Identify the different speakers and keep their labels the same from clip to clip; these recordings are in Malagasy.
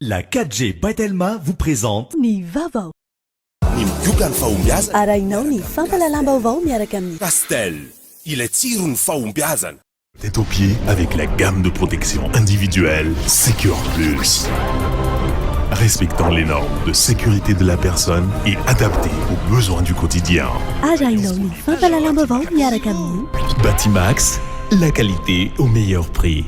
Speaker 1: La 4G By vous présente
Speaker 2: Ny Vaovao.
Speaker 3: Ny miokany fahombiazana.
Speaker 2: Arahinao ny fampalalam-baovao miaraka amin'ny
Speaker 3: Castel, ilay tsirony fahombiazana.
Speaker 4: Tête aux pieds avec la gamme de protection individuelle Secure Plus. Respectant les normes de sécurité de la personne et adapté aux besoins du quotidien.
Speaker 2: Arahinao ny fampalalam-baovao miaraka amin'ny
Speaker 4: Batimax, la qualité au meilleur prix.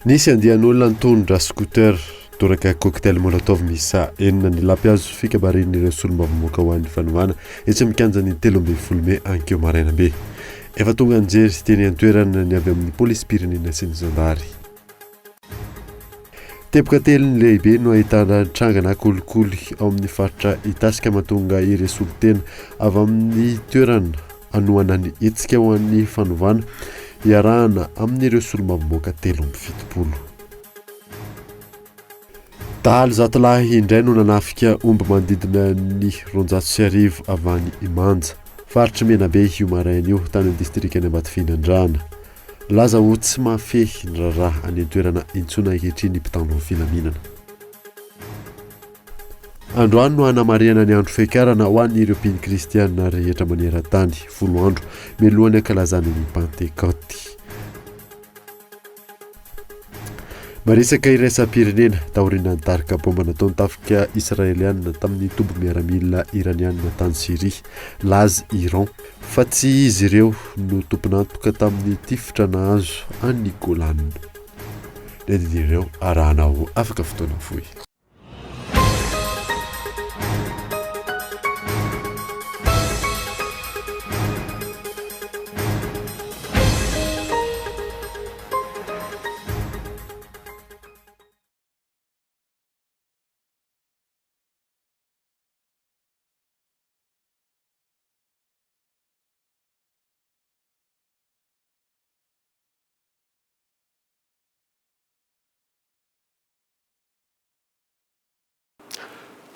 Speaker 5: Nisy andian'olona nitondra scooter toraka cocktail molotov misa enina ny lampiazo fikabarin'ireo solombavamboaka ho an'ny fanovana etsy mikanja ny 13 Mey ankeo maraina be. Efa tonga anjery teny antoerana ny avy amin'ny polisy pirenena sy ny zandary. Teboka telo ny lehibe no ahitana trangana kolikoly ao amin'ny faritra Itasika mahatonga ireo solotena avy amin'ny toerana anoana ny hetsika ho an'ny fanovana iarahana amin'ireo solombavamboaka 17. Dahalo zatolahy indray no nanafika omby manodidina ny 200 avy any Imanja, faritra Menabe io maraina io tany distrikany Ambatofinandrana. Laza ho tsy mahafehy ny raharaha any an-toerana intsona ankehitriny ny mpitandro filaminana. Androany no hanamariana ny andro fiakarana ho an'ireo mpino kristiana rehetra maneran-tany 10 andro mialohan'ny ankalazana ny Pentecote. Marisaka iraisam-pirenena taoriana nitarika bomba nataony tafika Israeliana tamin'ny tombo miaramila Iraniana tany Syria, laza Iran, fa tsy izy ireo no tomponantoka tamin'ny tifitra nahazo an'ny Golan. Ireo arahanao afaka fotoana fohy.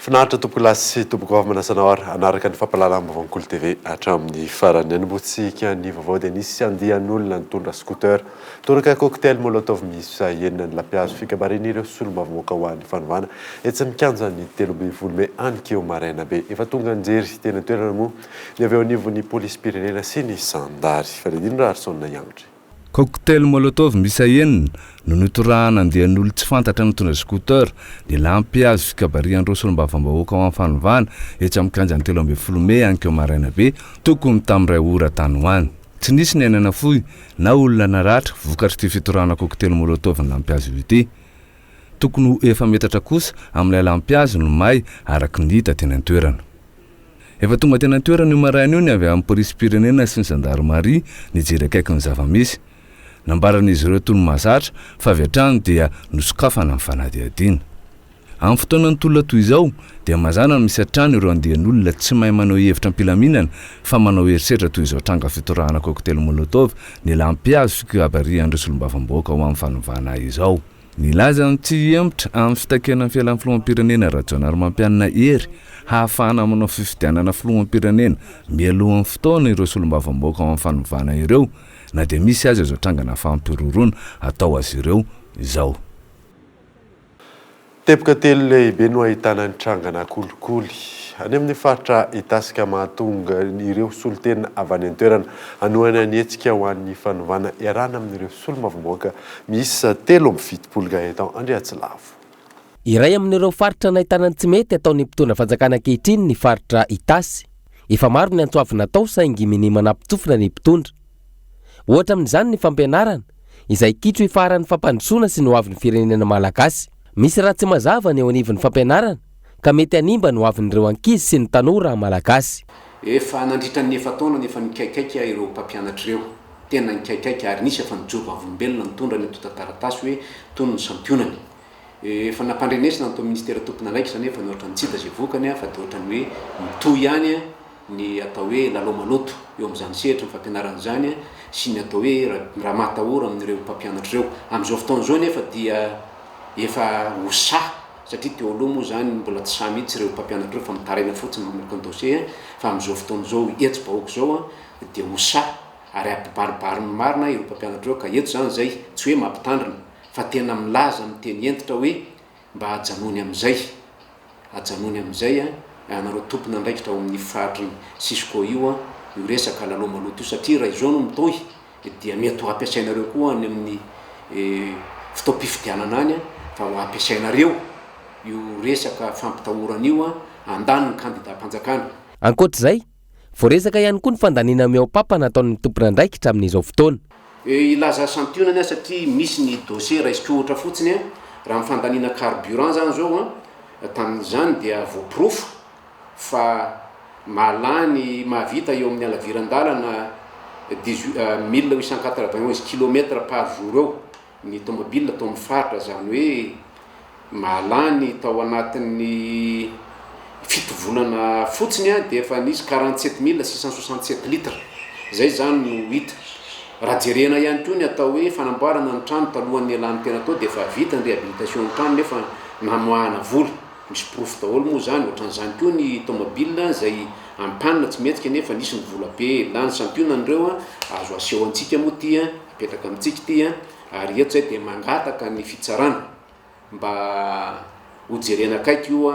Speaker 5: Finaritra tompolasy tompoko avy manasanao ary anaraka ny fampalalam-baovao By Kolo Tv hatramin'ny farany anombotsika ny vaovao dia nisy andian'olona nitondra scooter toraka cocktail molotov miisa enina ny lampiazo fikabarin'ireo solombavamboaka ho an'ny fanovana etsy mikanja ny 13 Mey ankeo maraina be. Efa tonga anjery tena toerana moa ny avy eo anivon'ny polisy pirenena sy ny zandary. Faledinra Arsona Yangotry.
Speaker 6: Cocktail molotov misa enina no nitorahana andian'olo tsy fantatra nitondra scooter dia lampiazo fikabarian'ireo solombavambahoaka ao amin'ny fanovana etsy amin'ny kanjany 13 Mey ankeo maraina be tokony tamin'iray ora tany ho any. Tsy nisy ny ainana fohy na olona naratra vokatry ty fitorahana cocktail molotov ny lampiazo ity. Tokony ho efa metatra kosa amin'ilay lampiazo no may araky ny hita teny an-toerana. Efa tonga teny an-toerana io maraina io ny avy amin'ny polisy pirenena sy ny zandarmaria nijery akaiky ny zava-misy. Nambaran'izy ireo tony mahazatra fa avy hatrany dia nosokafana amin'ny fanadihadiana. Amin'ny fotoanany tolona toy izao dia mazana misy hatrany ireo andian'olona tsy mahay manao hevitra am-pilaminana fa manao herisetra toy izao tranga fitorahana cocktail molotov ny lampiazo fikabarian'ireo solombavamboaka ao amin'ny fanovana izao. Nilaza ny tsy hempotra amin'ny fitakiana ny fialan'ny filoham-pirenena rajonary mampianina hery hahafahana manao fifidianana filoham-pirenena mialohan'ny fotoana ireo solombavamboaka ao amin'ny fanovana ireo na dia misy azy izao trangana fampirorona atao azy ireo izao.
Speaker 5: Teboka telo lehibe no ahitana ny trangana kolikoly any amin'ny faritra Itasika mahatonga ireo solotena avy any an-toerana anoana ny hetsika ho an'ny fanovana iarahana amin'ireo solombavamboaka miisa 17 gaetan Andriatsilavo.
Speaker 7: Iray amin'ireo faritra nahitana ny tsy mety ataon'ny mpitondra fanjakana ankehitriny ny faritra Itasy. Efa maro ny antsoavy natao saingy minimana mpitsofina ny mpitondra. Ohatra amin'izany ny fampianarana izay kitro ifaran'ny fampandrosoana sy ny hoavin'ny firenena malagasy. Misy raha tsy mazava ny eo anivon'ny fampianarana ka mety animba ny hoavin'ireo ankizy sy ny tanora malagasy.
Speaker 8: Efa nandritra ny efa taona nefa nikaikaika ireo mpampianatra ireo. Tena nikaikaika ary nisy efa nijoro avombelona nitondra ny taratasy hoe tony ny sampionany. Efa nampandrenesina natao ministera tompona raiky zany efa ny ohatra ny tsita zay vokany fa dia ohatra ny hoe mitohy ihany ny atao hoe lalao maloto eo amin'izany sehatra ny fampianarana izany sy ny atao hoe raha matahora amin'ireo mpampianatra ireo. Amin'izao fotoana izao nefa dia efa hosaha satria teo aloha moa zany mbola tsy samy hitsy ireo mpampianatra ireo fa mitaraina fotsiny mamelaka ny dossier fa amin'izao fotoana zao etsy-bahoaka zao dia hosa ary ampibaribariny marina ireo mpampianatra ireo ka eto zany zay tsy hoe mampitandrina fa tena milaza amin'ny teny entitra hoe mba ajanony amin'izay anareo tompona andraikitra ao amin'ny fahatry Cisco io resaka lalomaloto io satria raha izao no mitohy dia mety ho ampiasainareo koa any amin'ny fitaom-pifidianana any fa ho ampiasainareo io resaka fampitahorana io andaniny candidat-mpanjakana.
Speaker 7: Ankoatr'izay voaresaka ihany koa ny fandaniana miaopapa nataon'ny tompona andraikitra amin'izao fotoana.
Speaker 8: Ilaza santionany satria misy ny dossier raisiko ohatra fotsiny raha ny fandaniana carburant zany zao tamin'izany dia voaprofo fa malany mahavita eo amin'ny alaviran-dalana 1891 km par jour eo ny tomobile tao amin'ny faritra zany hoe malany tao anatin'ny 7 volana fotsiny dia efa nisy 47 667 litres zay zany no hita. Raha jerena ihany koa ny atao hoe fanamboarana ny trano talohan'ny alany tena tao dia efa vita ny réhabilitation ny trano nefa namoahana vola misy proof daholo moa zany ohatran'izany koa ny tomobile zay ampanina tsy metsika nefa nisy ny vola be lany sampionan'ireo azo aseho antsika moa ty apetraka amintsika ty ary eto zay dia mangataka ny fitsarana mba hojerena akaiky io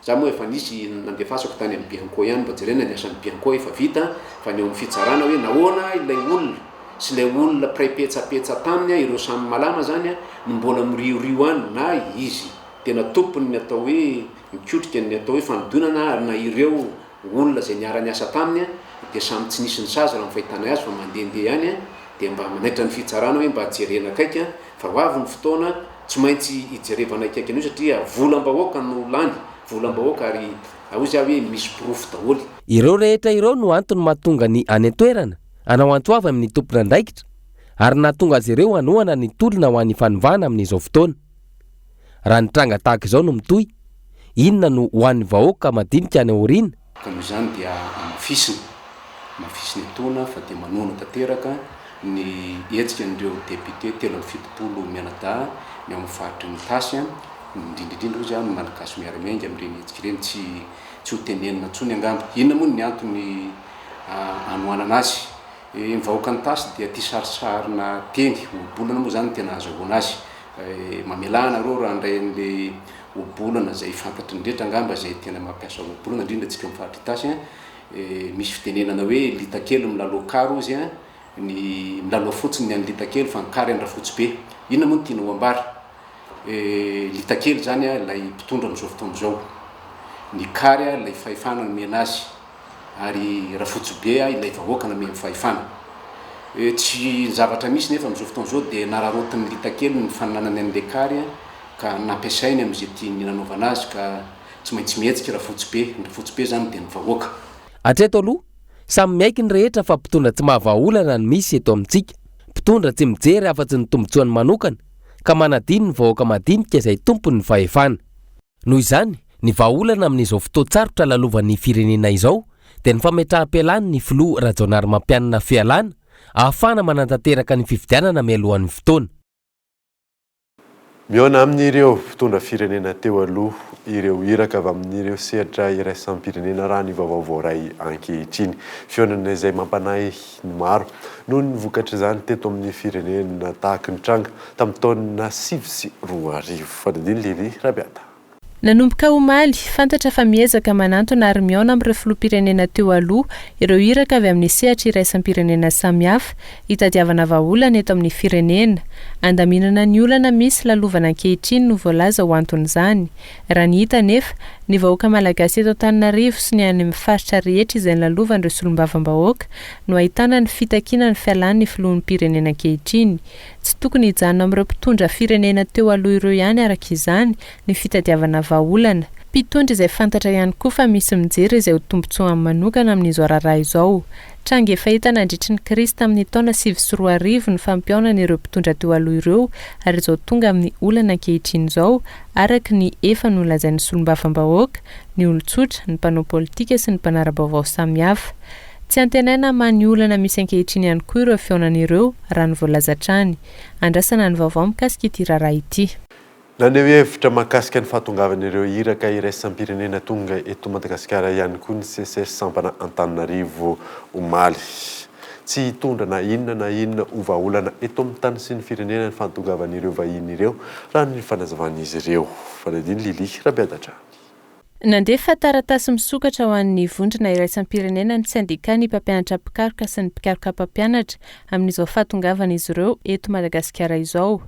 Speaker 8: za moa efa nisy nandefasako tany amin'ny Bianco ihany mba jerena ny asan'ny Bianco efa vita fa ny eo amin'ny fitsarana hoe nahoana ilay olona sy ilay olona praipetsapetsa taminy ireo samy malama zany ny mbola miriorio any na izy tena tompony ny atao hoe mikotrika ny atao hoe fanodonana na ireo olona zay niara-ny asa taminy dia samy tsy nisy ny sazy raha mifahitana azy fa mandehandeha ihany dia mba manaitra ny fitsarana hoe mba jerena akaiky fa ho avy ny fotoana tsy maintsy hijerevana akaiky an'io satria volam-bahoaka no lany volam-bahoaka ary aozy hoe misy proof daholo.
Speaker 7: Ireo rehetra ireo no antony mahatonga ny any an-toerana anao antoavy amin'ny tompona andraikitra ary nahatonga azy ireo anohana ny tolona ho an'ny fanovana amin'izao fotoana. Raha ny tranga tahaka izao no mitohy, inona no ho an'ny vahoaka madinika any aoriana?
Speaker 8: Ka noho izany dia mafisiny etoana fa dia manoana tanteraka ny hetsika n'ireo député 370 mianadahy ny amin'ny faritry ny tasy indrindrindrindra ozy no malagasy miara-miainga amin'ireny hetsika ireny tsy ho tenenina ntsony angamba. Inona moa ny antony anoanana azy? Ny vahoaka ny tasy dia tia sarisarina teny obolana moa zany tena azahoana azy. Mamelana reo raha ndray an'le obolana zay fantatry ny rehetra angamba zay tena mampiasa obolana indrindra tsika amin'ny faritry tasy misy fitenenana hoe litakely milaloha karo izy ny milaloha fotsiny ny an'ny litakely fa ny kary andra fotsy be. Inona moa ny tiana ho ambara? Litakely zany lay mpitondra amin'izao fotoana izao, ny kary lay fahefana nomena azy ary raha fotsy be ilay vahoaka nome amin'ny fahefana. Tsy zavatra misy nefa amin'izao fotoana izao dia nararotin'ny litakely ny fananany an'ilay kary ka nampiasainy amin'izay tiany nanaovana azy ka tsy maintsy mihetsika raha fotsy be zany dia ny vahoaka.
Speaker 7: Hatreto aloha samy miaiky ny rehetra fa mpitondra tsy mahavaolana ny misy eto amintsika. Mpitondra tsy mijery afa-tsy ny tombotsoany manokana ka manadiny ny vahoaka madinika izay tompony ny fahefana. Noho izany ny vahaolana amin'izao fotoan-tsarotra lalovan'ny firenena izao dia ny fametraha-pialany ny filoha Rajaonarimampianina Fialana ahafana manantanteraka ny fifidianana mialohan'ny fotoana.
Speaker 5: Miona amin'ireo mpitondra firenena teo aloha ireo iraka avy amin'ireo sehatra iraisam-pirenena raha ny vaovao voaray ankehitriny. Fionana izay mampanahy ny maro noho ny vokatra izany teto amin'ny firenena tahaka ny tranga tamin'ny taona 2024. Fadadiny Lily Rabiata.
Speaker 9: Nanomboka omaly fantatra fa miezaka manantona ary miaona amin'ireo filoham-pirenena teo aloha ireo iraka avy amin'ny sehatra iraisam-pirenena samihafa hitadiavana vahaolana eto amin'ny firenena. Andaminana ny olana misy lalovana ankehitriny no voalaza ho anton'izany. Raha ny hita nefa ny vahoaka malagasy eto Antananarivo sy ny any amin'ny faritra rehetra izay lalovan'ireo solombavam-bahoaka no ahitana ny fitakiana ny fialan'ny filohan'ny pirenena ankehitriny. Tsy tokony hijanona amin'ireo mpitondra firenena teo aloha ireo ihany araka izany ny fitadiavana vahaolana. Mpitondra izay fantatra ihany koa fa misy mijery izay ho tombotsoa manokana amin'izao raharaha izao. Tranga efa hita nandritry ny Krista amin'ny taona 2024 ny fampiaonana ireo mpitondra teo aloha ireo ary izao tonga amin'ny olana ankehitriny izao araka ny efa nolazain'ny solombavam-bahoaka, ny olon-tsotra, ny mpanao politika sy ny mpanara-baovao samihafa. Tsy antenaina amin'ny olana misy ankehitriny ihany koa ireo fiaonana ireo raha ny voalaza trany. Andrasana ny vaovao mikasika ity raharaha ity.
Speaker 5: Naneho hevitra mahakasika ny fahatongavan'ireo iraka iraisam-pirenena tonga eto Madagasikara ihany koa ny CCS sampana Antananarivo omaly. Tsy hitondra na inona ovaolana eto amin'ny tany sy ny firenena ny fahatongavan'ireo vahiny ireo raha ny fanazavan'izy ireo. Fanadiny Lili Rabiadatra.
Speaker 9: Nandefa taratasy misokatra ho an'ny vondrona iraisam-pirenena ny sindika ny mpampianatra pikaroka sy ny pikaroka mpampianatra amin'izao fahatongavan'izy ireo eto Madagasikara izao.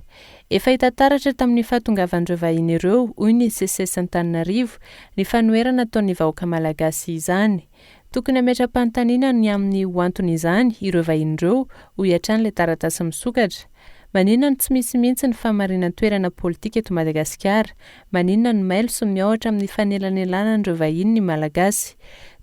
Speaker 9: Efa hitantaratra tamin'ny fahatongavan'ireo vahiny ireo hoy ny CCS Antananarivo ny fanoherana ataon'ny vahoaka malagasy izany. Tokony ametra-panontaniana ny amin'ny ho anton'izany ireo vahiny ireo ho hiatran'ilay taratasy misokatra. Maninona ny tsy misy mihitsy ny famarinan-toerana politika eto Madagasikara, maninona ny mailo sy mihoatra amin'ny fanelanelànan'ireo vahiny ny malagasy.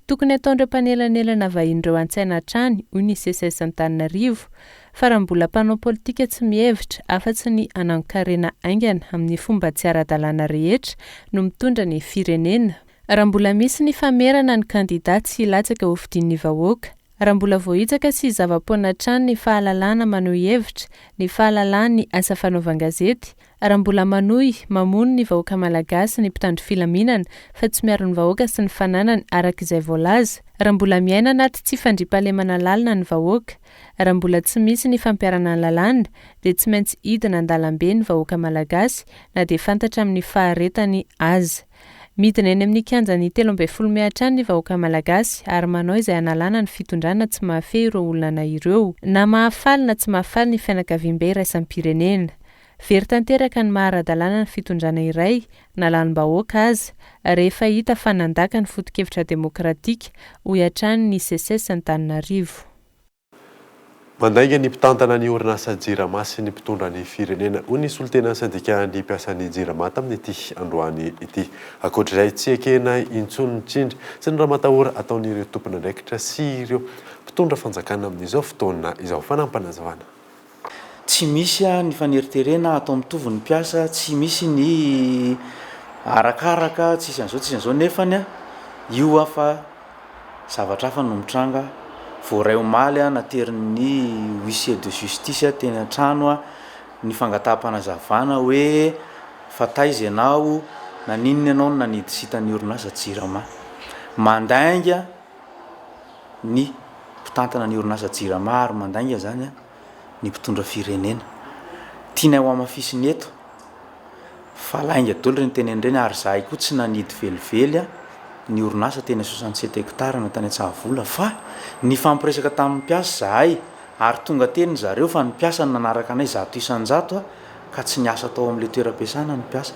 Speaker 9: Tokony ataon'ireo mpanelanelana vahiny-ireo an-tsaina hatrany hoy ny CCS Antananarivo, fa raha mbola mpanao politika tsy mihevitra afa-tsy ny anankarena aingana amin'ny fomba tsy ara-dalàna rehetra no mitondra ny firenena. Raha mbola misy ny famerana ny kandidaty sy hilatsaka ho fidin'ny vahoaka, raha mbola voahitsaka sy zava-poana hatrany ny fahalalana maneho hevitra, ny fahalalana ny asa fanaovan-gazety, raha mbola manohy mamono ny vahoaka malagasy ny mpitandro filaminana fa tsy miaro ny vahoaka sy ny fananany araka izay voalaza, raha mbola miaina anaty tsy fandriampahalemana lalina ny vahoaka, raha mbola tsy misy ny fampiarana lalàna dia tsy maintsy hidina an-dalambe ny vahoaka malagasy na dia fantatra amin'ny faharetany aza. Midina eny amin'ny kianjan'ny 13 hatrany ny vahoaka malagasy ary manao izay analana ny fitondrana tsy mahafehy ireo olona ireo, na mahafaly na tsy mahafaly ny fianakaviam-be iraisam-pirenena. Very tanteraka ny maharadalàna ny fitondrana iray na lalim-bahoaka aza rehefa hita fa nandaka ny foto-kevitra demokratika ho hiatrany ny CCS Antananarivo.
Speaker 5: Mandainga ny mpitantana ny orinasa jirama sy ny mpitondra ny firenena ho ny solotena sindika ny mpiasan'ny jirama tamin'ny ity androany ity. Ankoatr'izay tsy ekena intsony ny tsindry sy ny raha matahora ataon'ireo tompona ndraikitra sy ireo mpitondra fanjakana amin'izao fotoana izao fanampanazavana.
Speaker 10: Tsy misy ny faneriterena atao mitovy ny mpiasa, tsy misy ny arakaraka, tsisy an'izao nefany io fa zavatra hafa no mitranga. Voray omaly naterin'ny huissier de justice teny an-trano ny fangataham-panazavana hoe fa taiza ianao na ninona ianao no nanidisitany orinasa jirama. Mandainga ny mpitantana ny orinasa jirama ary mandainga zany ny mpitondra firenena. Tiana ho amafisiny eto fa lainga daholo ny tenenireny ary zahay koa tsy nanidy velively ny orinasa tena 67 hectare na tany Tsahavola fa ny fampiresaka tamin'ny mpiasa zahay ary tonga teny zareo fa ny mpiasa nanaraka anay 100% ka tsy niasa tao amin'le toeram-piasana ny mpiasa.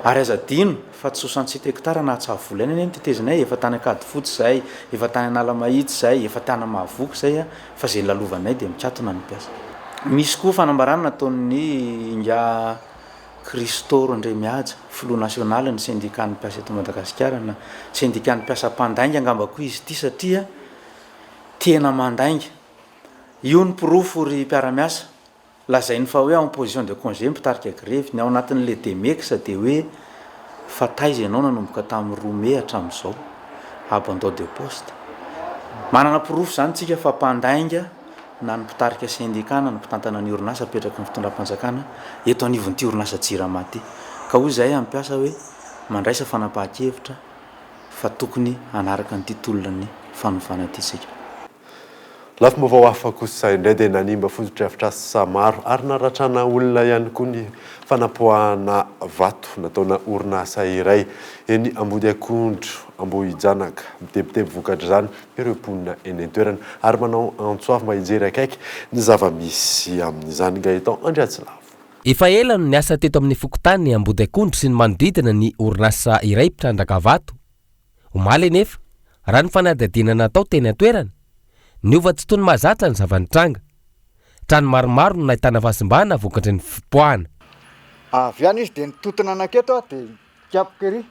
Speaker 10: Ary aza dino fa 67 hectare na Tsahavola eny tetezinay efa tany Akadifotsy zay, efa tany Analamahitsy zay, efa tany Mahavoky zay fa zay lalovanay dia mikatona ny mpiasa. Misy koa fanambarana nataon'ny Inga Kristoro Ndray Mihaja, Flou national ny syndicat ny mpiasa eto Madagasikara na syndicat ny mpiasa mpandainga angamba koa izy ity satria tena mandainga. Io ny pirofo ry mpiara-miasa lazainy fa hoe en position de congé mpitarika grève ny ao anatin'le demexa dia hoe fa taiza ianao nanomboka tamin'ny Rome hatramin'izao abandon de poste. Manana pirofo zany tsika fa mpandainga na ny mpitarika syndicat na ny mpitantana ny orinasa apetraka ny fitondram-panjakana eto anivon'ity orinasa jirama ity. Ka hoy zahay amin'ny mpiasa hoe mandraisa fanapahan-kevitra fa tokony anaraka ny titolona ny fanovana ity sika.
Speaker 5: Lafy vaovao hafa kosa indray dia nanimba fototra-afitrasa maro ary naratrana olona ihany koa ny fanapoahana vato nataona orinasa iray eny Ambody Akondro, Ambohijanaka, mitebiteby vokatra zany ireo mponina eny an-toerana ary manao antsoavy mba hijery akaiky ny zava-misy amin'izany Gaetan Andriatsilavo.
Speaker 7: Efa ela no niasa teto amin'ny fokontany Ambody Akondro sy ny manodidina ny orinasa iray mpitrandraka vato. Omaly nefa raha ny fanadihadiana natao teny an-toerana niova tsy toy ny mahazatra ny zava-nitranga. Trano maromaro no nahitana fahasimbahana vokatry ny fipoahana.
Speaker 11: Avy any izy dia nitotona anaketo dia kiapoka ery.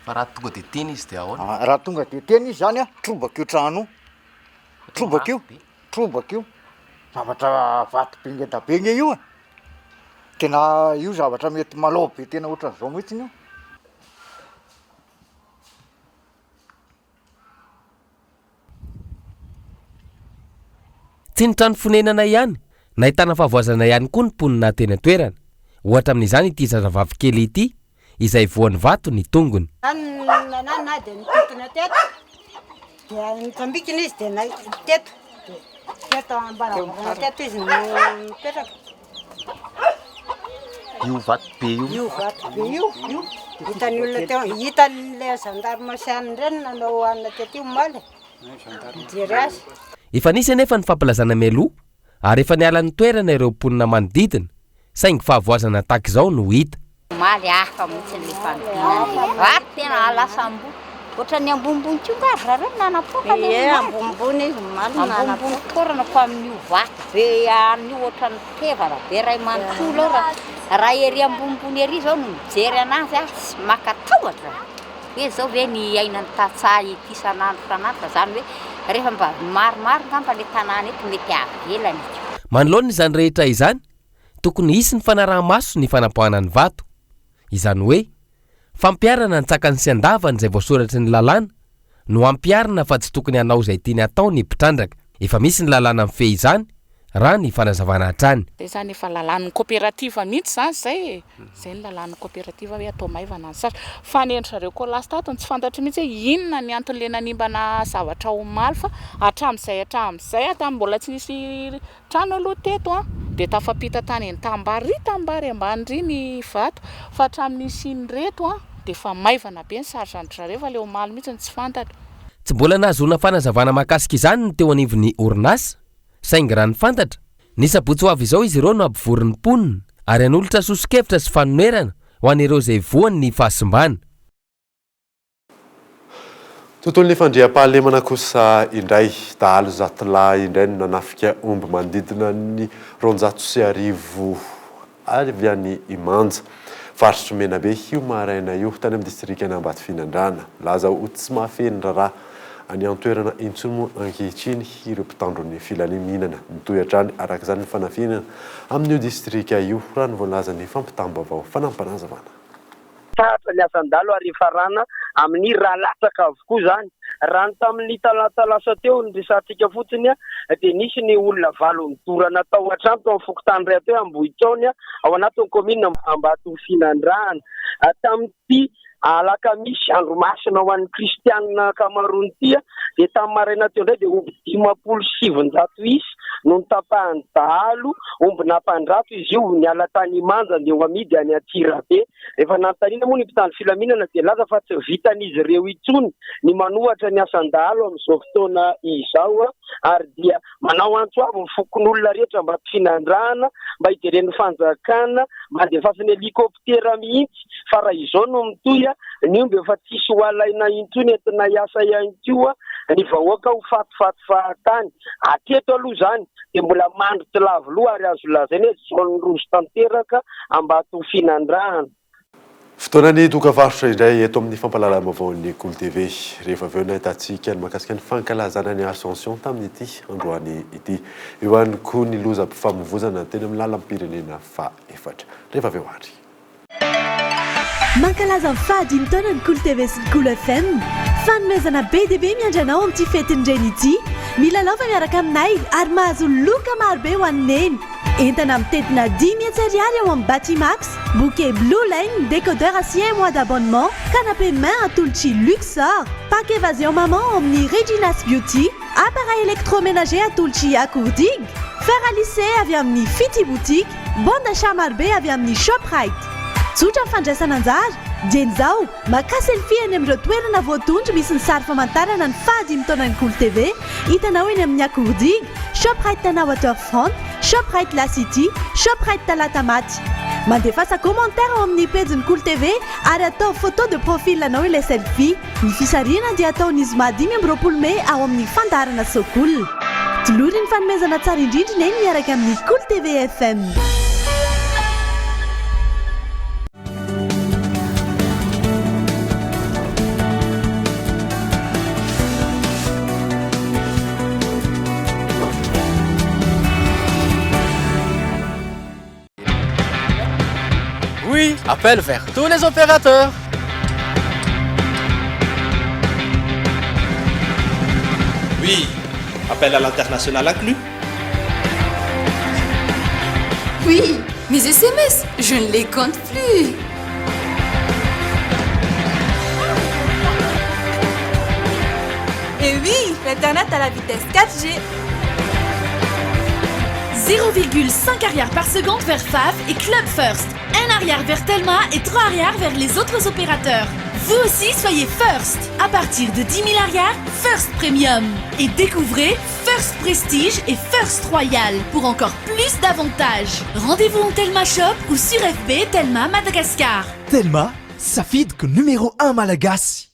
Speaker 7: Fa raha tonga dia teny izy dia ahoana?
Speaker 11: Raha tonga dia teny izy zany trobaka io trano. Trobaka io. Zavatra vato bengetabenga io. Tena io zavatra mety malao be tena ohatran'izao mihitsy io.
Speaker 7: Tsy ny trano fonenana ihany, nahitana fahavoazana ihany koa ny mponina teny an-toerana. ohatra amin'izany ity zazavavy kely ity izay voan'ny vato ny tongony.
Speaker 12: Na de nitotona teto dia nitambikina izy dia teto teto ambaravarana teto izy mipetraka.
Speaker 10: Io vato be io.
Speaker 12: Io vato be io hitan'ny olona teo hitan'ilay gendarme siany ireny nanao anona teto io maly mijery azy.
Speaker 7: Efa nisy anefa ny fampilazana mialoha ary efa niala ny toerana ireo mponina manodidina saingy fahavoazana tahaka izao no hita.
Speaker 13: Maly hafa mihitsy ny fanodinana vato tena alasambo ohatrany ambombony tiongazy reny nanapoka
Speaker 12: ambombony izy maly
Speaker 13: ambony torana fa amin'io vato be an'io ohatrany tevana be ray manontolo raha ery ambombony ery zao no mijery anazy sy makatahotra hoe zao ve ny ainany tatsaha ity sanandro sanandro zany hoe rehefa mba maromaro ngamba le tanàna eto mety avelany.
Speaker 7: Manoloana izany rehetra izany tokony hisy ny fanaraha-maso ny fanapohana ny vato, izany hoe fampiarana ny tsakany sy andavany izay voasoratry ny lalàna no ampiarana fa tsy tokony hanao izay tiany atao ny mpitrandraka. Efa misy ny lalàna mifehy izany raha ny fanazavana hatrany.
Speaker 14: Zany efa lalàn'ny coopérative mihitsy zany zay ny lalàn'ny coopérative hoe atao maivana ny satra fa ny endrzareo koa lasa tato tsy fantatry mihitsy hoe inona ny antony le nanimbana zavatra omaly fa hatramin'izay hatramin'ny mbola tsy nisy trano aloha teto dia tafampita tany tambary ambany ny vato fa hatramin'nisy iny reto dia fa maivana be ny sarotrandrareo fa le omaly mihitsy tsy fantatra.
Speaker 7: Tsy mbola nahazoana fanazavana mahakasika izany ny teo anivon'ny orinasa saingy raha ny fantatra nisabotsy ho avy izao izy ireo no ampivorin'ny mponina ary an'olotra sosikevitra sy fanonerana ho an'ireo izay voany ny fahasimbana.
Speaker 5: Tontolon'ny fandriam-pahalemana kosa indray dahalo zatolahy indray no nanafika omby manodidina ny 210 avy any Imanja faritry Menabe io maraina io tany amin'ny distrikana Ambatofinandrana laza ho tsy mahafeny raharaha any antoerana intsony ankehitriny ireo mpitandron'ny filaminana mitohy hatrany araka izany ny fanafinana amin'io distrika io raha ny voalazan'ny fampitam-baovao fanampanazavana.
Speaker 15: Tahatra ny asandalo ary farana amin'ny raha latsaka avokoa zany raha ny tamin'ny talasa teo ny resatsika fotsiny dia nisy ny olona valo nidorana tao an-trano tao amin'ny fokotany ray teo Ambohitsaony ao anatin'ny komina Ambatofinandrana tamin'ity alakamisy andro masina ho an'ny kristianina kamaroany ity dia tamin'ny maraina teo indray dia omby 570 isy no nitapahany dahalo omby nampandrato izy io niala tany Imanja dia ho amidy any Atsirabe. Efa nanontaniana moa ny mpitandro filaminana dia laza fa tsy vitan'izy ireo intsony ny manohatra ny asandalo amin'izao fotoana izao ary dia manao antsoavo ny fokon'olona rehetra mba Ambofinandrana mba hijeren'ny fanjakana mandeha fafin'ny helikoptera mihitsy fa raha izao no mitohy ny omby efa tsisy ho alaina intsony entina hiasa ihany koa ny vahoaka ho fatifaty fahatany ateto aloha zany dia mbola mandry lavoloha ary azo lazaina hoe zao ny roso tanteraka Ambatofinandrana.
Speaker 5: Fotoanany dokavarotra indray eto amin'ny fampalalam-baovaon'ny Kolo TV rehefa aveo nahitatsika ny mahakasika ny fankalazana ny Ascension tamin'ity androany ity eo ihany koa ny lozam-pifamoivoizana teny amin'ny lalam-pirenena faha-efatra rehefa aveo ary.
Speaker 2: Mankalaza ny fahadimy taona ny Kolo TV sy ny Kolo FM fanomezana be dia be miandranao amin'ity fetin'ireny ity milalao fa miaraka aminay ary mahazo loka marobe ho anneny entana mitetina 10 000 ariary ao amin'ny Batimax bouquet Blue Line décodeur à 6 mois d'abonnement canapé main atolotra Luxor pack évasion maman amin'ny Regina's Beauty appareil électroménager atolotra Akourdig fer à lisser avy amin'ny Fity Boutique bon d'achat marobe avy amin'ny Shoprite tsotra ny fandraisana anjara dieny zao maka selfie any amin'ireo toerana voatondro misy ny sary famantarana ny fahadimy taonan'ny Kolo TV hitanao eny amin'ny Akourdig Shoprite tana Waterfront Shoprite La City Shoprite Talatamaty mandefasa commentaire ao amin'ny pejin'ny Kolo TV ary atao photo de profil anao ilay selfie ny fisarina dia ataon'izy ma 20 May ao amin'ny fandarana Sokol tolory ny fanomezana tsara indrindrina eny miaraka amin'ny Kolo TV FM.
Speaker 16: Oui, appel vers tous les opérateurs.
Speaker 17: Oui, appel à l'international inclus.
Speaker 18: Oui, Mes SMS, je ne les compte plus.
Speaker 19: Et oui, l'Internet à la vitesse 4G.
Speaker 2: 0,5 arrière par seconde vers Faf et Club First. 1 arrière vers Telma et 3 arrière vers les autres opérateurs. Vous aussi, soyez First. À partir de 10 000 arrières, First Premium. Et découvrez First Prestige et First Royal pour encore plus d'avantages. Rendez-vous en Telma Shop ou sur FB Telma Madagascar.
Speaker 1: Telma, safidiko numéro 1 malagasy.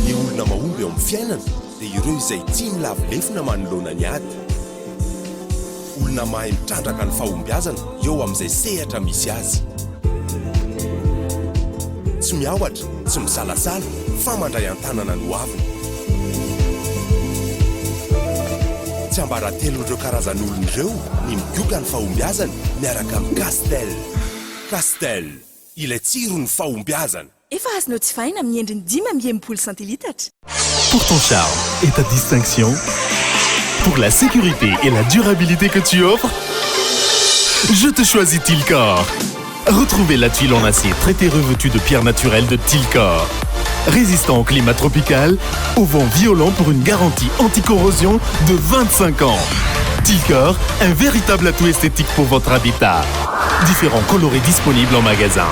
Speaker 3: Ny olona mahomby eo amin'ny fiainana dia ireo izay tia milavolefona manoloana ny ady. Olona mahay mitrandraka ny fahombiazana eo amin'izay sehatra misy azy. Tsy miaohatra, tsy misalasala, fa mandray an-tanana no aviny. Tsy ambaratelon'ireo karazan'olon'ireo ny migioka ny fahombiazana miaraka amin'ny Castel. Castel, ilay tsiro ny fahombiazana.
Speaker 19: Efa azonao tsy fahina amin'ny endriny 5 centilitatra.
Speaker 4: Pour ton charme et ta distinction, pour la sécurité et la durabilité que tu offres, je te choisis Tilcor. Retrouvez la tuile en acier traité revêtue de pierres naturelles de Tilcor. Résistant au climat tropical, au vent violent pour une garantie anti-corrosion de 25 ans. Tilcor, un véritable atout esthétique pour votre habitat. Différents coloris disponibles en magasin.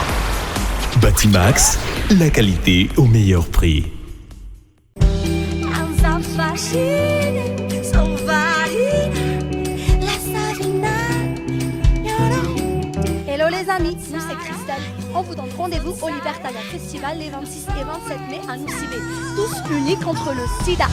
Speaker 4: Batimax, la qualité au meilleur prix.
Speaker 20: Hello les amis, nous c'est Christelle. On vous donne rendez-vous au Libertalia Festival les 26 et 27 mai à Noussibé. Tous unis contre le sida.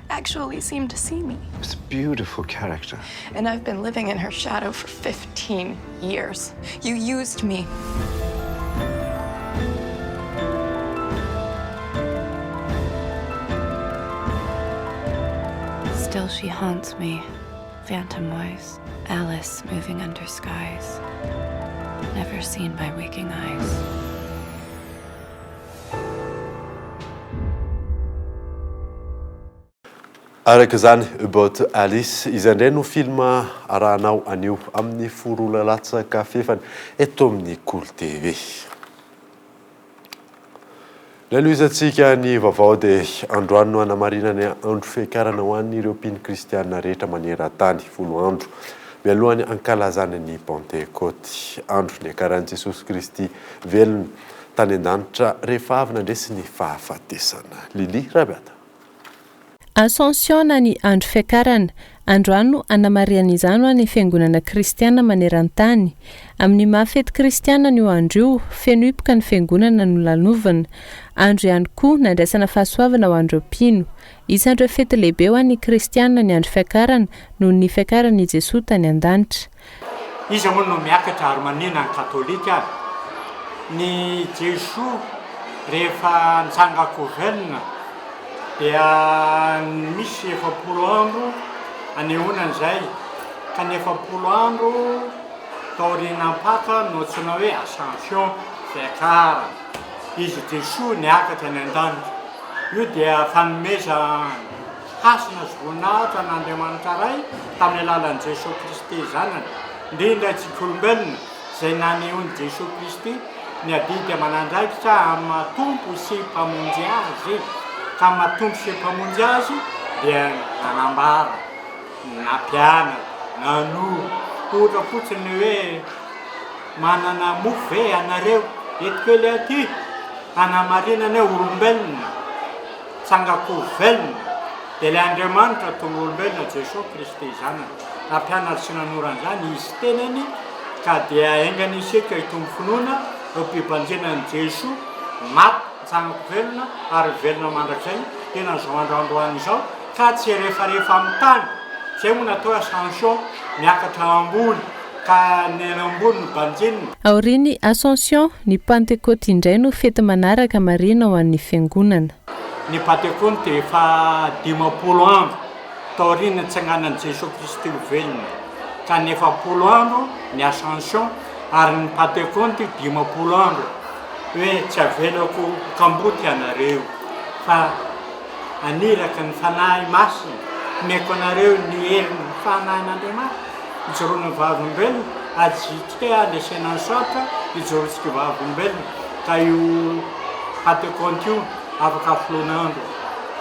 Speaker 21: Actually seemed to see me.
Speaker 22: It's a beautiful character.
Speaker 21: And I've been living in her shadow for 15 years. You used me.
Speaker 23: Still she haunts me, phantom-wise, Alice moving under skies, never seen by waking eyes.
Speaker 5: Araka zany About Alice izy indray no film arahanao anio amin'ny forola latsaka fefany eto amin'ny Kolo TV. Laloizantsika ny vaovao dia androany no anamarina ny andro fiakarana ho an'ireo mpino kristiana rehetra maneran-tany 10 andro mialohany ankalazana ny Pentecote, andro ny akaran'i Jesosy Kristy velona tany an-danitra rehefa avy nandresy ny fahafatesana. Lili Rabiata.
Speaker 9: Ascension ny andro fiakarana, androano anamarian'izany ho ny fiangonana kristiana maneran-tany. Amin'ny mahafety kristiana ny andro io, feno hipoka ny fiangonana no lanovana. Andro ihany koa nandraisana fahasoavana ho andro mpino. Isan'ireo fety lehibe ho an'ny kristiana ny andro fiakarana noho ny fiakaran'i Jesosy tany an-danitra.
Speaker 24: Izy moa no miakatra ary manina ny katolika. Ny Jesosy rehefa nitsangako velona dia misy 70 andro anehoanan'izay ka ny 70 andro taorianam-paka no antsoina hoe Ascension fiakarana. Izy Jesosy niakatra any an-danitra. Io dia fanomeza hasina sy voninahitra n'Andriamanitra ray tamin'ny alalan'i Jesosy Kristy zanany. Indrindra antsika olombelona izay nanehoan'i Jesosy Kristy ny adidy aman'andraikitra amin'ny mahatompo sy mpamonjy azy. Ka mahatompo sy mpamonjy azy dia nanambara, nampianatra, nanoro. Ohatra fotsiny hoe manana mofo ve anareo eto kely aty hanamarinana olombelona tsangako velona dia ilay Andriamanitra tonga olombelona Jesosy Kristy zanany nampianatra sy nanoran'izany izy tenany ka dia aingana isika hitombo finoana eo ampibanjenan'i Jesosy maty tsangako velona ary velona mandrakizay tena zao androandroany izao ka tsy rehefa amin'ny tany zay moa natao ascension miakatra ambony ka ny ambony ny banjinina.
Speaker 9: Aoriny Ascension ny Pentecôte indray no fety manaraka marina ho an'ny fiangonana.
Speaker 24: Ny Pentecôte dia efa 50 andro taoriana tsanganan'i Jesosy Kristy velona ka ny 40 andro ny Ascension ary ny Pentecôte 50 andro hoe tsy avelako kamboty anareo fa aniraka ny fanahy masina meko anareo ny herin'ny fanahin'Andriamanitra ijoroana vavolombelona ajitika lesena ny sotra ijorotsika vavolombelona ka io Pentecôte io afaka filonandro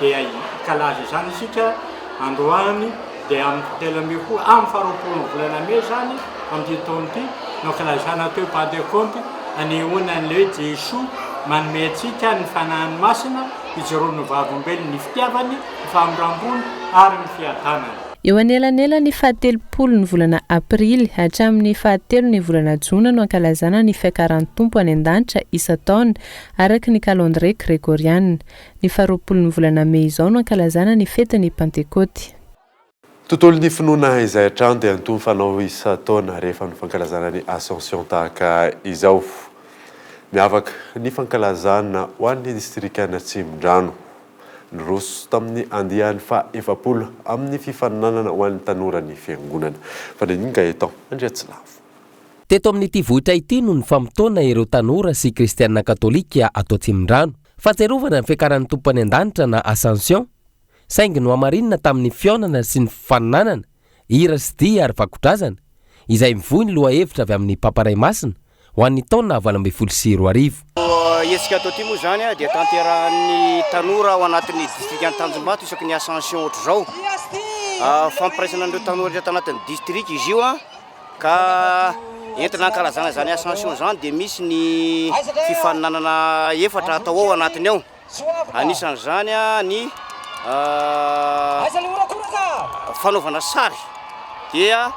Speaker 24: dia kalaza izany isika androany dia amin'ny telo ambin'ny folo amin'ny faharoapolo volana may zany amin'ny taona ity no kalazana teo Pentecôte anehoana an'ilay hoe Jesosy manome antsika ny fanahiny masina ijoroana vavolombelona ny fitiavany ny famorambony ary ny fiadanany.
Speaker 9: Eo anelanela ny 17 ny volana Aprily hatramin'ny 17 ny volana Jona no ankalazana ny fiakaran'ny tompo any an-danitra isa-taona araka ny calendrier grégoriana. Ny 20 ny volana May izao no ankalazana ny fetin'ny Pentecôte.
Speaker 5: Tontolo ny finoana izay hatrany dia antony fanao isa-taona rehefa ny fankalazana ny Ascension tahaka izao. Miavaka ny fankalazana ho an'ny distrikana Tsimondrano. Nyroso tamin'ny andiany fa 70 amin'ny fifaninanana ho an'ny tanora ny fiangonana. Fandininga eto Andriatsilavo.
Speaker 7: Teto amin'ity vohitra ity no ny famotoana ireo tanora sy kristianina katolika ato Tsimondrano. Fahatsiarovana ny fiakaran'ny tompo any an-danitra na Ascension. Saingy no amarinina tamin'ny fionana sy ny fifaninanana, hira sy dia ary vakotrazana, izay mivoy ny loha hevitra avy amin'ny paparay masina ho an'ny taona 2024.
Speaker 6: Etsika ato ty moa zany dia tanterahan'ny tanora ao anatin'ny district Tanjombato isaky ny Ascension ohatra zao. Fampiraisana an'ireo tanora rehetra anatin'ny district izy io ka entina ankalazana zany Ascension zany dia misy ny fifaninanana efatra atao ao anatiny ao. Anisan'izany ny fanaovana sary dia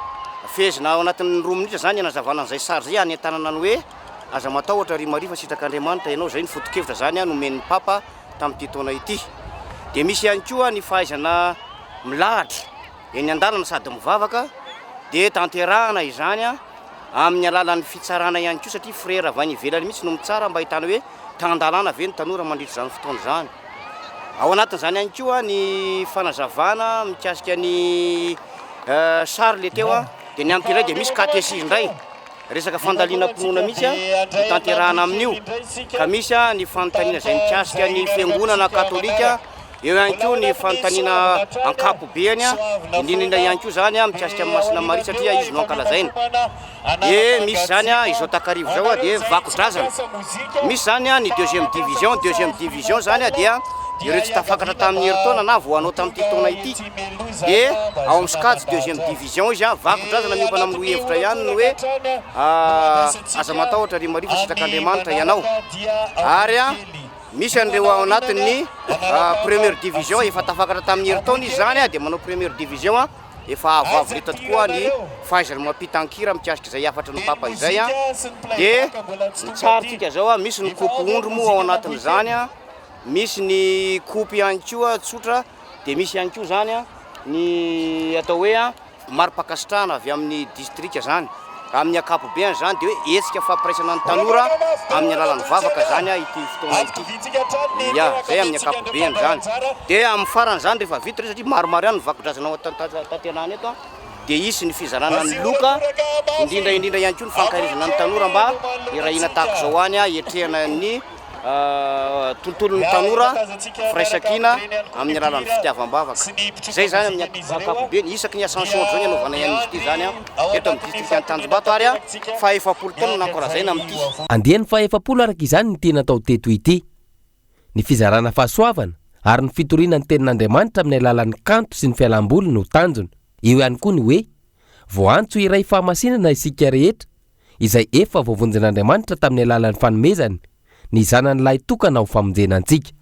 Speaker 6: fehezina ao anatin'ny 2 minitra zany anazavana an'izay sary zay any tanana ny hoe aza matahotra rimarifa sitrak'Andriamanitra ianao zay ny foto-kevitra zany nomen'ny papa tamin'ity taona ity. Dia misy ihany koa ny fahaizana milahatra eny an-dalana sady mivavaka dia tanterahana izany amin'ny alalan'ny fitsarana ihany koa satria frère avy any ivelany mihitsy no mitsara mba ahitana hoe tandalana ve ny tanora mandritra zany fotoana zany. Ao anatin'izany ihany koa ny fanazavana mikasika ny sary le teo dia ny ampiray dia misy katesisme indray resaka fandaliana-ponona mihitsy ny tanterahana amin'io ka misy ny fanontaniana izay mikasika ny fiangonana katolika, eo ihany koa ny fanontaniana ankapobeny indrindrindra ihany koa zany mikasika amin'ny masina Maria satria izy no ankalazaina. Dia misy zany izao takarivo zao dia vakotrazana. Misy zany ny deuxième division zany dia ireo tsy tafakatra tamin'ny herintaona na voanao tamin'ity taona ity dia ao amin'ny sokajy deuxième division izy vakotrazana miompana amin'ny lohevitra ihany no hoe aza matahotra rimarifa sitrak'Andriamanitra ianao. Ary misy an'ireo ao anatin'ny première division efa tafakatra tamin'ny herintaona izy zany dia manao première division efa avoavo leta tokoa ny fahaizany mampitankira mikasika izay afatra ny papa izay dia tsaritsika zao misy ny kopy ondro moa ao anatin'izany misy ny kopy ihany koa tsotra dia misy ihany koa zany ny atao hoe mari-pakasitrahana avy amin'ny district zany amin'ny ankapobeny zany dia hoe etsika fampiraisana ny tanora amin'ny alalan'ny vavaka zany ity fotoana ity. Ya zay amin'ny ankapobeny zany dia amin'ny farany zany rehefa vita re satria maromaro ihany ny vakotrazana ao tantenany eto dia isy ny fizarana ny loka indrindra ihany koa ny fankahirizana ny tanora mba irahina tahaka zao any etrehana ny tontolon'ny tanora firaisakina amin'ny alalan'ny fitiavam-bavaka. Zay zany amin'ny ankapobeny isaky ny Ascension zao ny anaovana ihany izy ity zany eto amin'ny district Tanjombato ary fa 70 taona nankolazaina amin'ity.
Speaker 7: Andiany fa 70 araka izany ny tena atao teto ity. Ny fizarana fahasoavana ary ny fitoriana ny tenin'Andriamanitra amin'ny alalan'ny kanto sy ny fialamboly no tanjona. Eo ihany koa ny hoe voantso iray fahamasinana isika rehetra izay efa voavonjen'Andriamanitra tamin'ny alalan'ny fanomezany ny zanan'ilay tokana ho famonjenantsika.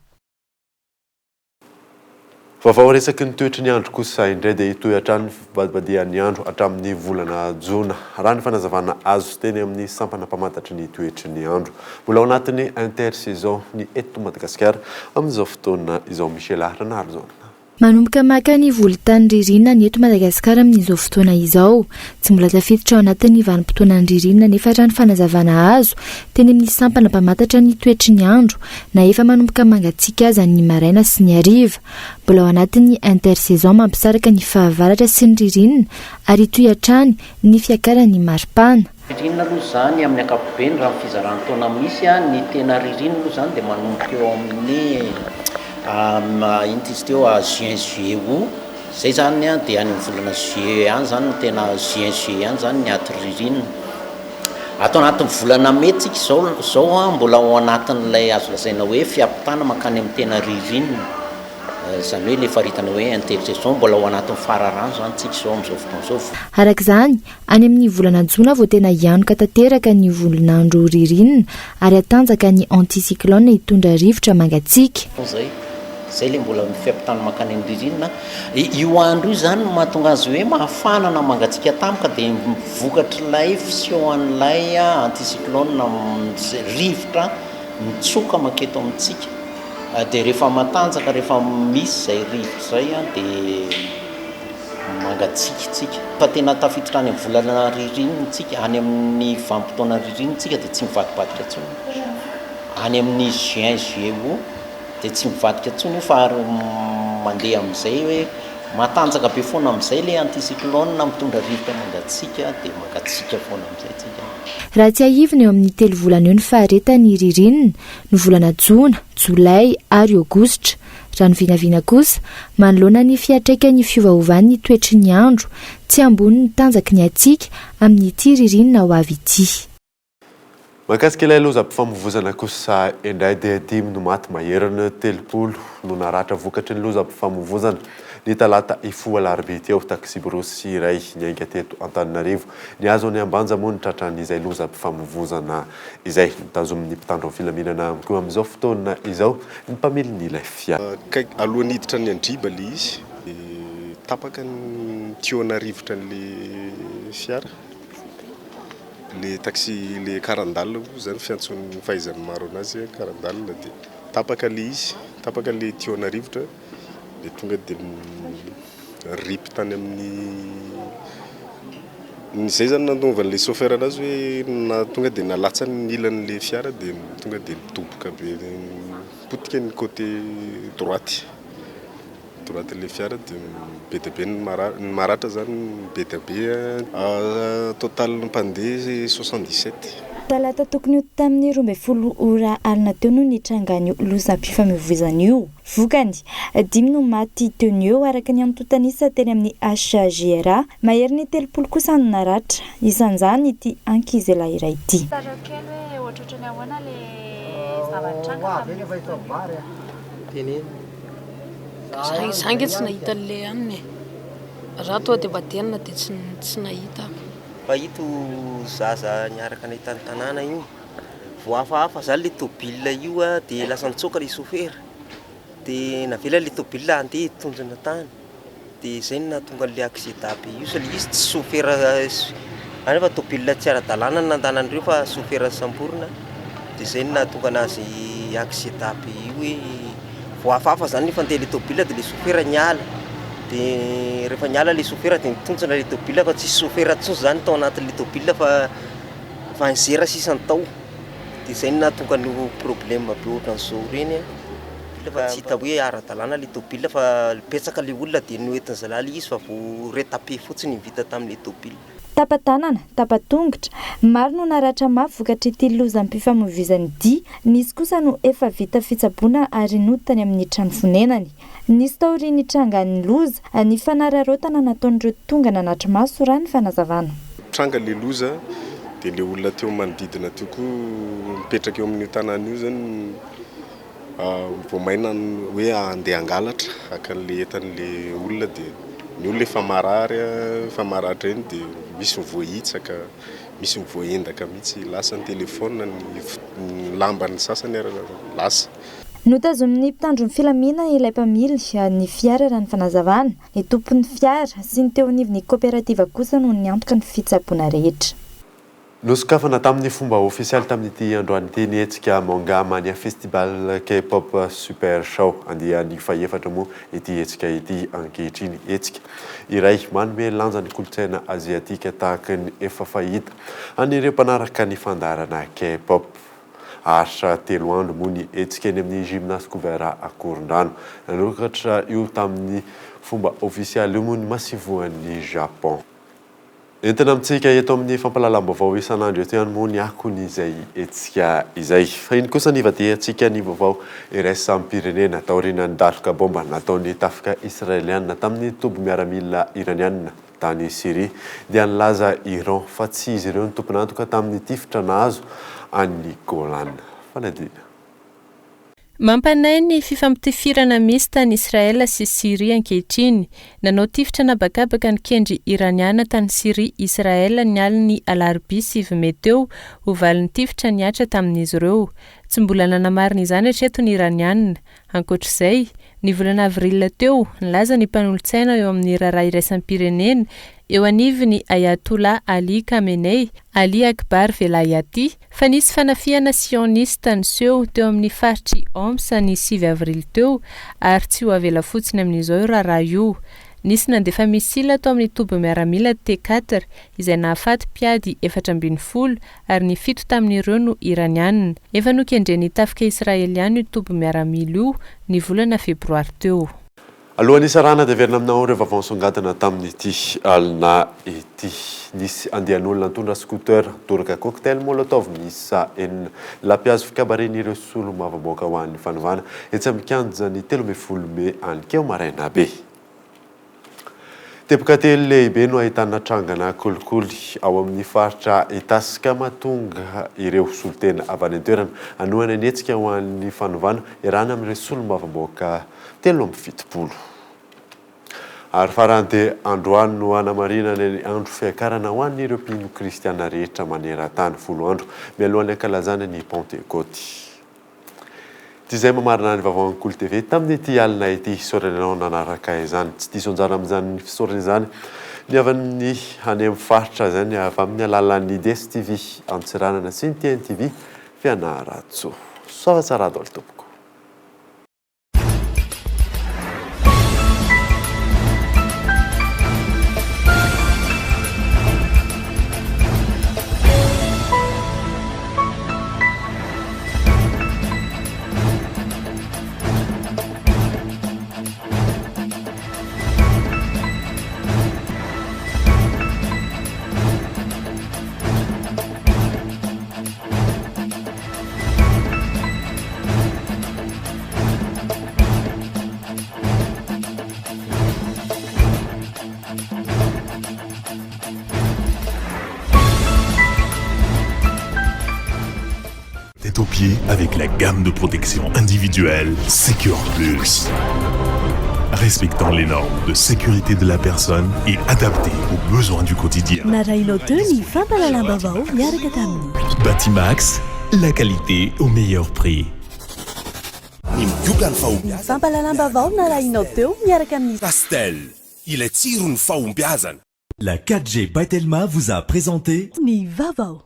Speaker 5: Vaovao resaky ny toetry ny andro kosa indray dia itoy hatrany fibadibadian'ny andro hatramin'ny volana Jona. Raha ny fanazavana azo teny amin'ny sampana mpamantatry ny toetry ny andro. Mbola ao anatin'ny intersaison ny eto Madagasikara amin'izao fotoana izao Michel Ranaro zao.
Speaker 8: manomboka maka ny volotany ririnina ny eto Madagasikara amin'izao fotoana izao. Tsy mbola tafiditra ao anatin'ny vanim-potoana ny ririnina nefa raha ny fanazavana azo teny amin'ny sampana mpamantatra ny toetry ny andro na efa manomboka mangatsiaka aza ny maraina sy ny hariva. Mbola ao anatin'ny intersaison mampisaraka ny fahavaratra sy ny ririnina ary toy hatrany ny fiakaran'ny maripana.
Speaker 10: Ririnina aloha zany amin'ny ankapobeny raha ny fizaran'ny taona misy ny tena ririnina aloha zany dia manomboka eo amin'ny inty izy teo juin juillet août zay zany dia any volana juillet any zany no tena juin juillet any zany ny aty ririnina. Ato anatin'ny volana mai tsika zao mbola ao anatin'ilay azo lazaina hoe fiampitana makany amin'ny tena ririnina, zany hoe le faritana hoe intersaison mbola ao anatin'ny fararano zany tsika zao amin'izao fotoana zao.
Speaker 8: Arak'izany any amin'ny volana jona vao tena hianoka tanteraka ny volon'andro ririnina ary atanjaka ny anticyclone hitondra rivotra mangatsiaka.
Speaker 10: Zay le mbola fiampitana makany amin'ny ririnina. Io andro io zany mahatonga azy hoe mafana na mangatsiaka tampoka dia mivokatra ilay fisehoan'ilay anticyclone rivotra mitsoka maketo amintsika. Dia rehefa matanjaka rehefa misy zay rivotra zay dia mangatsiaka. Fa tena tafiditra any amin'ny volana ririnina tsika, any amin'ny vanim-potoana ririnina tsika dia tsy mivadibadika intsony. Any amin'ny juin juillet août dia tsy mivadika intsony fa mandeha amin'izay hoe matanjaka be foana amin'izay le anticyclone mitondra rivotra mangatsiaka dia mangatsiaka foana amin'izay tsika.
Speaker 8: Raha tsy ahivina eo amin'ny 3 volana eo ny faharetany ririnina ny volana jona, jolay ary aogositra. Raha ny vinavina kosa manoloana ny fiatraikan'ny fiovaovan'ny toetry ny andro tsy ambony ny tanjaky ny atsika amin'ity ririnina ho avy ity.
Speaker 5: Mahakasika ilay lozam-pifamoivozana kosa indray dia 5 no maty maherana 30 no naratra vokatry ny lozam-pifamoivozana ny talata ifoa alarobia teo taksiborosy iray niainga teto Antananarivo. Ny azo ny ambanja moa ny tratran'izay lozam-pifamoivozana izay nitazomin'ny mpitandro ny filaminana koa amin'izao fotoana izao ny mpamiliny ilay fiara.
Speaker 3: Alohan'ny hiditra ny andriba le izy tapaka ny tiona rivotra n'le fiara. Le taxi le karandalina zany fiantson'ny fahaizan'ny maro anazy karandalina dia tapaka le izy, tapaka le tiona rivotra dia tonga dia ripy tany amin'ny zay zany nanaovan'le chauffeur anazy hoe na tonga dia nalatsany ny ilan'le fiara dia tonga dia nidoboka be potika ny côté droite le fiara dia be dia be ny maratra zany be dia be total ny mpandeha 77.
Speaker 8: Talata tokony ho tamin'ny 12 ora alina teo no nitrangan'io lozam-pifamoivoizana io. Vokany 5 no maty teo eo araka ny antotanisa teny amin'ny HGRA, mahery ny 30 kosa no naratra. Isan'izany ity ankizy lahy iray ity.
Speaker 11: Zange tsy nahita le aminy. Raha toa dia badenina dia tsy nahita.
Speaker 12: Fa ito zaza niaraka nahitany tanàna io. Vao hafahafa zany le tôbila io dia lasa nitsoka le chauffeur. Dia navela le tôbila andeha tonjona tany. Dia izay no nahatonga le accident be io. Sady izy tsy chauffeur anefa tôbila tsy ara-dalàna no nandanan'ireo fa chauffeur samborina. Dia izay no nahatonga anazy accident be io hoe vao hafahafa zany nefa andeha le tôbila dia le chauffeur niala. Dia rehefa niala le chauffeur dia nitonjona le tôbila fa tsisy chauffeur intsony zany tao anatin'le tôbila fa nizera sisa ny tao. Dia izay no nahatonga ny problème be ohatran'izao reny fa tsy hita hoe ara-dalàna le tôbila fa petsaka le olona dia noentin'ny zalaly izy fa vao retape fotsiny vita tamin'le tôbila.
Speaker 8: Tapatanana, tapatongotra, maro no naratra mafy vokatry ity lozam-pifamoivoizana ity. Nisy kosa no efa vita fitsaboana ary notany amin'ny trano fonenany. Nisy tao ry nitrangan'ny loza ny fanararaotana nataon'ireo tonga nanatra maso raha ny fanazavana.
Speaker 3: Tranga le loza dia le olona teo manodidina teo koa mipetraka eo amin'ny tanàna io zany vao maina hoe andeha angalatra akan'le entan'le olona dia ny olona efa maratra eny dia misy mivoahitsaka, misy mivoahendaka mihitsy lasa ny telefona ny lamban'ny sasany lasa.
Speaker 8: Notazomin'ny mpitandro ny filaminana ilay mpamily ny fiara raha ny fanazavana, ny tompon'ny fiara sy ny teo anivon'ny kooperativa kosa no niantoka ny fitsaboana rehetra.
Speaker 5: nosokafana tamin'ny fomba ofisialy tamin'ity androany teny etsika mangamany festival K-pop super show andeha ny faefatra moa ity etsika ity ankehitriny etsika iray manome lanjany kolotsaina aziatika tahaka ny efa fahita anireo mpanaraka ny fandarana K-pop aritra 3 andro moa ny etsika eny amin'ny gymnase couvert akorondrano nanokatra io tamin'ny fomba ofisialy io moa ny masivoan'ny Japon. Entina amintsika eto amin'ny fampalalam-baovao isan'andro eto ihany moa ny akon'izay etsika izay. Fa iny kosa ny vateantsika ny vaovao iraisam-pirenena taorian'ny daroka bomba nataon'ny tafika israeliana tamin'ny tobo miaramila iraniana tany Syrie dia nilaza Iran fa tsy izy ireo ny tompon'antoka tamin'ny tifitra nahazo an'ny Golan. Fanadina.
Speaker 9: Mampanay ny fifampitifirana misy tany Israela sy Syria ankehitriny nanao tifitra nabakabaka ny kendry iraniana tany Syria Israela ny aliny alarobia 7 May teo ho valin'ny tifitra niatra tamin'izy ireo. Tsy mbola nanamarina izany hatreto ny iraniana. Ankoatr'izay, ny volana avril teo nilaza ny mpanolotsaina eo amin'ny raharaha iraisam-pirenena eo anivon'ny Ayatollah Ali Khamenei, Ali Akbar Velayati, fa nisy fanafiana sionista niseho teo amin'ny faritry Homs ny 7 avril teo ary tsy ho avela fotsiny amin'izao raharaha io. Nisy nandefa misila tao amin'ny tobo miaramila T4 izay nahafaty mpiady 470 ary ny 7 tamin'ireo no iraniana. Efa nokendreny tafika israeliana io tobo miaramila io ny volana febroary teo.
Speaker 5: Alohan'ny sarana dia verina aminao ireo vaovao songadina tamin'ity alina ity. Nisy andehan'olona nitondra scooter toraka cocktail molotov miisa 4 lampiazo fikabaren'ireo solo mavaboaka ho an'ny fanovana etsy amin'ny kianjany 13 May an'keo maraina be. Teboka telo lehibe no ahitana trangana kolikoly ao amin'ny faritra Itasika mahatonga ireo solotena avy any an-toerana anohana ny etsika ho an'ny fanovana irana amin'ireo solo mavaboaka 17. Ary farany dia androany no anamarina ny andro fiakarana ho an'ireo mpino kristiana rehetra maneran-tany 10 andro mialohan'ny ankalazana ny Pentecote. Izay mamarina ny vaovao Kolo TV tamin'ity alina ity sorananao nanaraka izany tsy diso anjara amin'izany fisorana izany ny avy amin'ny any amin'ny faritra izany avy amin'ny alalan'ny DSTV Antsiranana sy ny TNTV Fianaratsoa. Soava tsara daholo tompoko.
Speaker 4: Au pied avec la gamme de protection individuelle Secure Plus. Respectant les normes de sécurité de la personne et adaptée aux besoins du quotidien. Batimax, la qualité au meilleur prix.
Speaker 13: Pastel, il est tiré une faumbiazan.
Speaker 1: La 4G By Telma vous a présenté
Speaker 2: Ni Vaovao.